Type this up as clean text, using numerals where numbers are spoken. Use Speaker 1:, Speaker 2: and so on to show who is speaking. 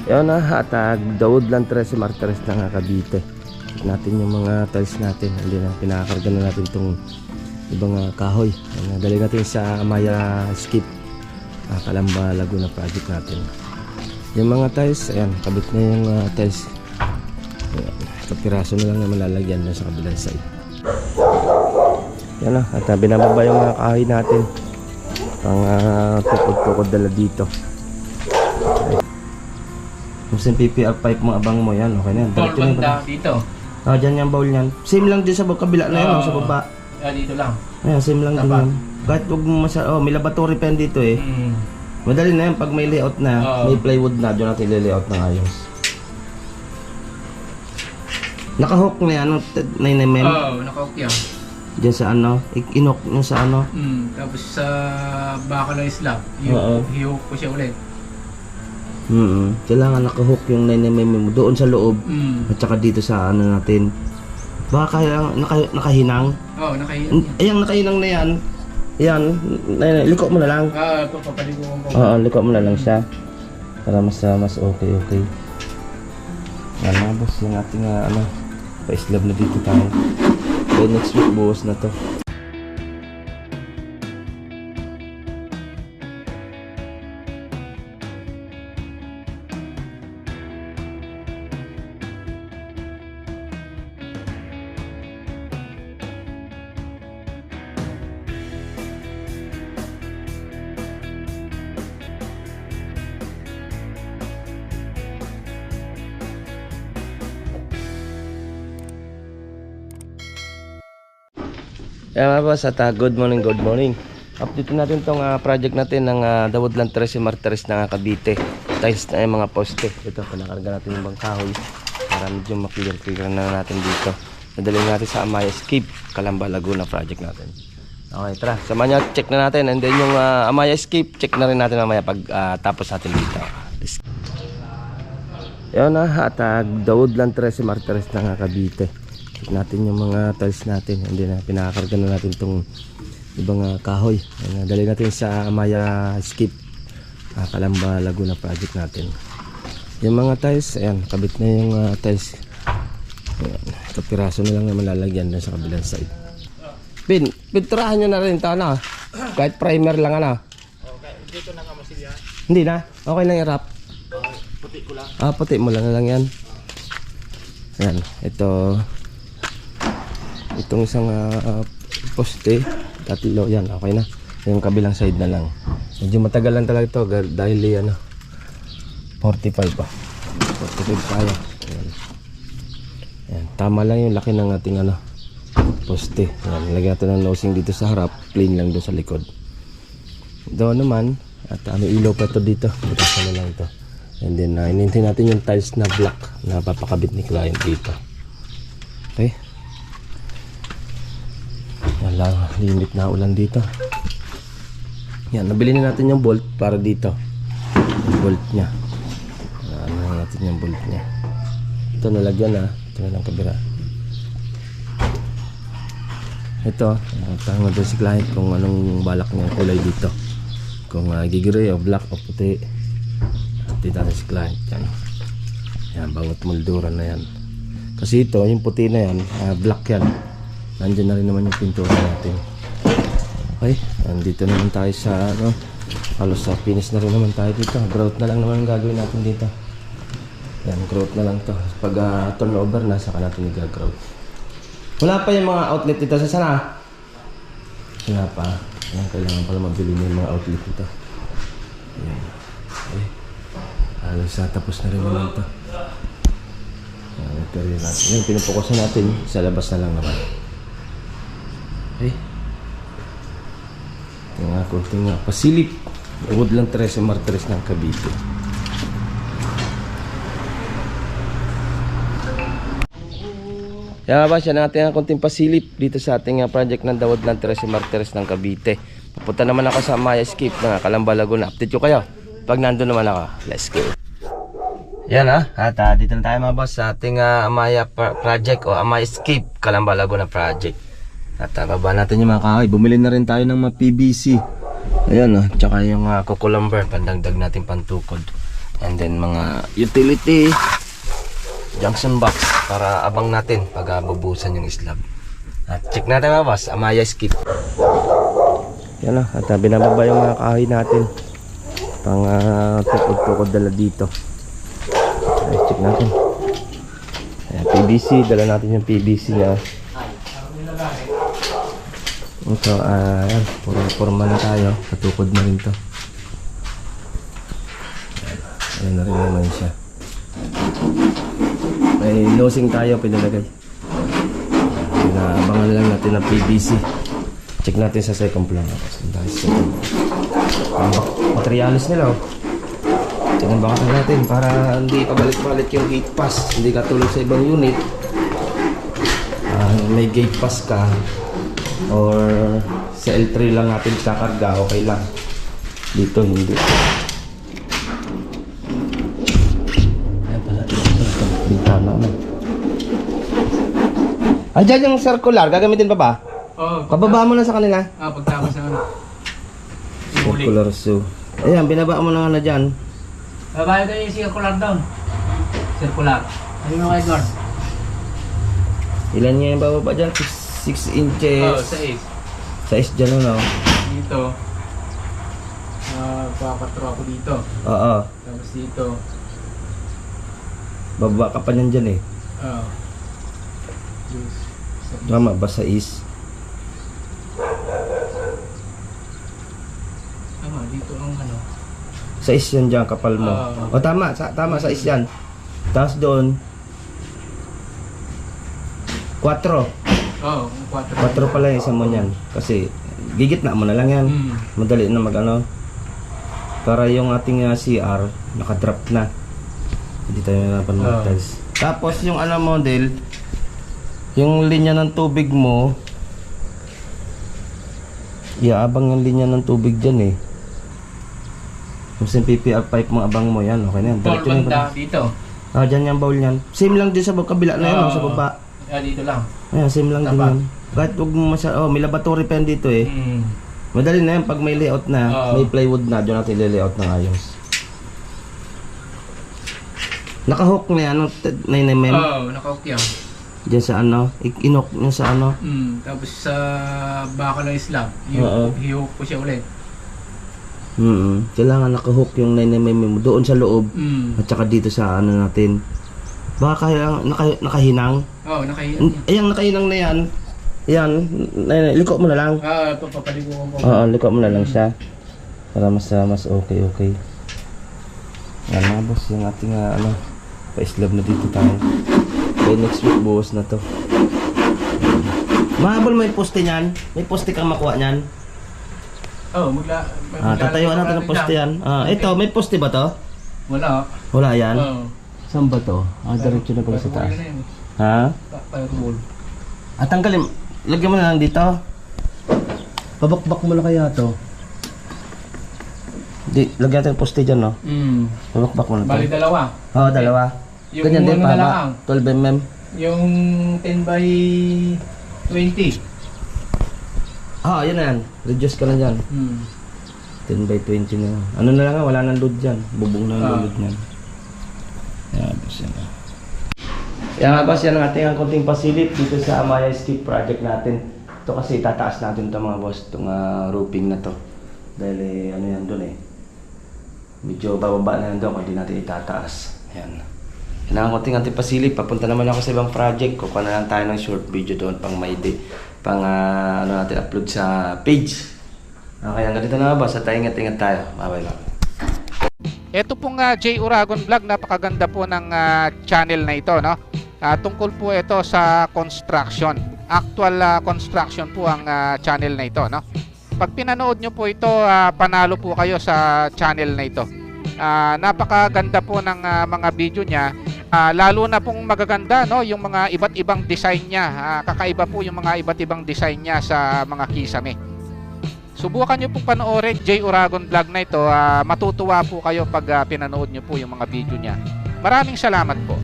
Speaker 1: Yan na, at the Woodland 13 Martires ng Cavite. Check natin yung mga tiles natin. Hindi na, pinakarga na natin itong ibang kahoy. Dali natin sa Amaya Skip, Calamba, Laguna project natin. Yung mga tiles, ayan, kabit na yung tiles. Ayan, kapiraso na lang na malalagyan na sa kabilang side. Yan na, at binababa yung mga kahoy natin. Pang tukod-tukod dala dito. Kung yung PPR pipe mo abang mo yan, okay na yan.
Speaker 2: Bowl banda dito.
Speaker 1: Dyan yung bowl yan. Same lang din sa kabila na yan, sa baba.
Speaker 2: Dito lang.
Speaker 1: Ayan, same lang din yan. Kahit huwag mo may laboratory pen dito eh. Madali na yan pag may layout na, may plywood na, doon natin layout na ayos. Naka-hook na yan, 9mm?
Speaker 2: Oo, naka-hook yan.
Speaker 1: Diyan sa ano, inok nyo sa ano.
Speaker 2: Tapos sa baka ng slab, i-hook ko siya ulit.
Speaker 1: Kailangan naka-hook yung 9mm mo doon sa loob at saka dito sa ano natin. Baka kaya nakahinang?
Speaker 2: Oo, nakahinang.
Speaker 1: Ayan, nakahinang na yan. Yan, liko mo na lang.
Speaker 2: Papaliguan ko.
Speaker 1: Oo, liko mo na lang siya. Para mas okay. Yan, boss, yung ating pa-slab na dito tayo. So next week buwas na to. Kaya boss, at good morning. Update natin tong project natin ng The Woodland 13 Martires ng Cavite. Tiles na yung mga poste. Ito, pinakarga natin yung bang kahoy para medyo maklear na natin dito. Nadali natin sa Amaya Escape, Calamba, Laguna project natin. Okay, tara, sama nyo, check na natin. And then yung Amaya Escape, check na rin natin mamaya pag tapos natin dito. Yan na, at The Woodland 13 Martires ng Cavite. Check natin yung mga tiles natin. Hindi na, pinakarga na natin itong ibang kahoy. Dali natin sa Amaya Skip, Calamba, Laguna project natin. Yung mga tiles, ayan, kabit na yung tiles. Ayan, kapiraso na lang na malalagyan na sa kabilang side. Pinturahan nyo na rin ito, ano? Kahit primer lang, ano?
Speaker 2: Okay, dito na nga masilya.
Speaker 1: Hindi na, okay lang i-wrap.
Speaker 2: Puti ko lang.
Speaker 1: Puti mo lang yan. Ayan, itong isang poste, tatlo, yan, okay na. Yung kabilang side na lang. Medyo matagal lang talaga ito dahil 45 pa. 45 kaya. Ayan, tama lang yung laki ng ating poste. Ayan, lagyan natin ng nosing dito sa harap, plain lang doon sa likod. Doon naman, at may ilaw pa ito dito. Butasan na lang ito. And then, inintay natin yung tiles na black na papakabit ni client dito. Okay. Wala, limit na ulan dito. Yan, nabili na natin yung bolt para dito. Yung bolt nya. Ano natin yung bolt nya. Ito nalagyan na. Ito na lang kabira. Ito, tanong natin si client kung anong balak niya kulay dito. Kung gigray o black o puti. Dito natin si client. Yan. Yan, bangot molduran na yan. Kasi ito, yung puti na yan, black yan. Nandiyan na rin naman yung pintura natin. Okay, andito naman tayo sa halos sa finish na rin naman tayo dito. Grout na lang naman ang gagawin natin dito. Yan, grout na lang to. Pag turnover na, saka natin i-grout. Wala pa yung mga outlet dito sa sana? Wala pa. Yan, kailangan pala mabili na yung mga outlet dito. Yan. Okay. Halos tapos na rin naman to. Yan, ito rin natin. Yan, pinupokusan natin. Sa labas na lang naman. Okay. Yung konting pasilip. Woodland 13 Martires ng Cavite. Yan ba siya natin ang konting pasilip dito sa ating project ng The Woodland 13 Martires ng Cavite. Papunta naman ako sa Amaya Escape ng Calamba, Laguna. Update ko kayo pag nandun naman ako. Let's go. Yan at dito na tayo mga boss sa ating Amaya project o Amaya Escape Calamba, Laguna project. At baba natin yung mga kahoy. Bumili na rin tayo ng mga PVC. Ayan tsaka yung cucumber, pandagdag natin pantukod. And then mga utility junction box para abang natin pag bubuhusan yung slab. At check natin mga boss, Amaya skip. Yan na, at binababa yung mga kahoy natin. Pang tukod-tukod dala dito. Ay, check natin. Ayan, PVC, dala natin yung PVC niya. Ito, ayan, forma na tayo. Patukod na rin to. Ayan na rin naman siya. May nosing tayo pinalagay. Pinaabangan lang natin ng PVC. Check natin sa second floor. Materialis nila oh. Tinambakan natin para hindi pabalik-balik yung gate pass. Hindi katulad sa ibang unit. May gate pass ka or sa L3 lang natin kakarga, okay lang. Dito hindi. Ayan pala. Bintana na. Dyan yung circular, gagamitin pa ba?
Speaker 2: Oo.
Speaker 1: Pababa mo na sa kanila.
Speaker 2: Pagtapos na ano.
Speaker 1: Circular so. Ayan, binaba mo na nga na dyan.
Speaker 2: Babayo tayo yung circular down. Circular. Ano yung kay guard?
Speaker 1: Ilan niya yung bababa dyan? 6 inches.
Speaker 2: 6.
Speaker 1: 6 dyan ano?
Speaker 2: Dito. Papatro ako dito.
Speaker 1: Oo.
Speaker 2: Tapos dito.
Speaker 1: Bababa ka pa nyan dyan eh.
Speaker 2: Oo.
Speaker 1: Tama ba sa is?
Speaker 2: Tama, dito ang ano.
Speaker 1: Sa is yan dyan, kapal mo. O tama, tama sa is yan. Tapos doon 4.
Speaker 2: Oo, 4.
Speaker 1: 4 pala yung isa mo nyan. Kasi gigitna mo na lang yan. Madali na mag ano. Para yung ating CR nakadrop na. Hindi tayo nanapan mag-tiles. Tapos yung ano model, yung linya ng tubig mo, iaabang yung linya ng tubig dyan eh. Kung yung PPR pipe mo abang mo yan, okay na yan.
Speaker 2: Bowl banda dito.
Speaker 1: Dyan yung bowl yan. Same lang din sa kabila na yan, sa baba.
Speaker 2: Dito lang.
Speaker 1: Ayan, same lang din yan. Kahit huwag mo may lavatory pa yan dito eh. Madali na yan pag may layout na, may plywood na, doon natin layout ng ayos. Naka-hook na yan, 9mm.
Speaker 2: Oo, naka-hook yan.
Speaker 1: Diyan sa ano, inok nyo sa ano.
Speaker 2: Tapos sa baka ng slab, i-hook ko siya ulit.
Speaker 1: Kailangan naka-hook yung 9mm mo doon sa loob. At saka dito sa ano natin. Baka kaya nakahinang.
Speaker 2: Oo, nakahinang.
Speaker 1: Ayan, nakahinang na yan. Yan, liko mo na lang.
Speaker 2: Papaligo ko.
Speaker 1: Oo, liko mo na lang siya. Para mas okay. Yan mga boss, yung ating ano, pa-slab na dito tayo. Okay, next week buwas na to. Mahabol mo yung poste niyan? May poste kang makuha niyan?
Speaker 2: Oo,
Speaker 1: tatayuan natin ng poste yan. Ito, may poste ba to?
Speaker 2: Wala.
Speaker 1: Wala yan?
Speaker 2: Oo.
Speaker 1: Saan ba to? Diretso na pala sa taas. Ha?
Speaker 2: Firewall.
Speaker 1: Tanggalin. Lagyan mo na lang dito. Pabakbak mo na kaya to. Lagyan natin yung poste dyan, no? Pabakbak mo na to.
Speaker 2: Bali dalawa.
Speaker 1: Oo, dalawa.
Speaker 2: Yung
Speaker 1: Ganyan din,
Speaker 2: una na
Speaker 1: pama.
Speaker 2: lang.
Speaker 1: 12mm.
Speaker 2: Yung 10 by 20.
Speaker 1: Yun na yan. Reduce ka na dyan. 10 by 20 na yan. Ano na lang, wala nang load dyan. Bubong na ang load niyan. Yan, boss yan. Yan nga boss, yan ang ating konting pasilip dito sa Amaya Skip project natin. Ito kasi tataas natin ito mga boss, itong roofing na to. Dahil ano yan doon eh. Medyo bababa na yan doon kung hindi natin itataas. Yan. Yan ang konting ating pasilip. Papunta naman ako sa ibang project. Kukuha na lang tayo ng short video doon pang may day. Pang ano natin upload sa page. Okay, hanggang dito na boss. At ingat-ingat tayo. Bye-bye lang.
Speaker 3: Ito pong J. Uragon Vlog, napakaganda po ng channel na ito, no? Tungkol po ito sa construction. Actual construction po ang channel na ito, no? Pag pinanood nyo po ito, panalo po kayo sa channel na ito. Napakaganda po ng mga video niya. Lalo na pong magaganda, no, yung mga iba't ibang design niya. Kakaiba po yung mga iba't ibang design niya sa mga kisame. Subukan nyo pong panoorin J. Uragon Vlog na ito. Matutuwa po kayo pag pinanood nyo po yung mga video niya. Maraming salamat po.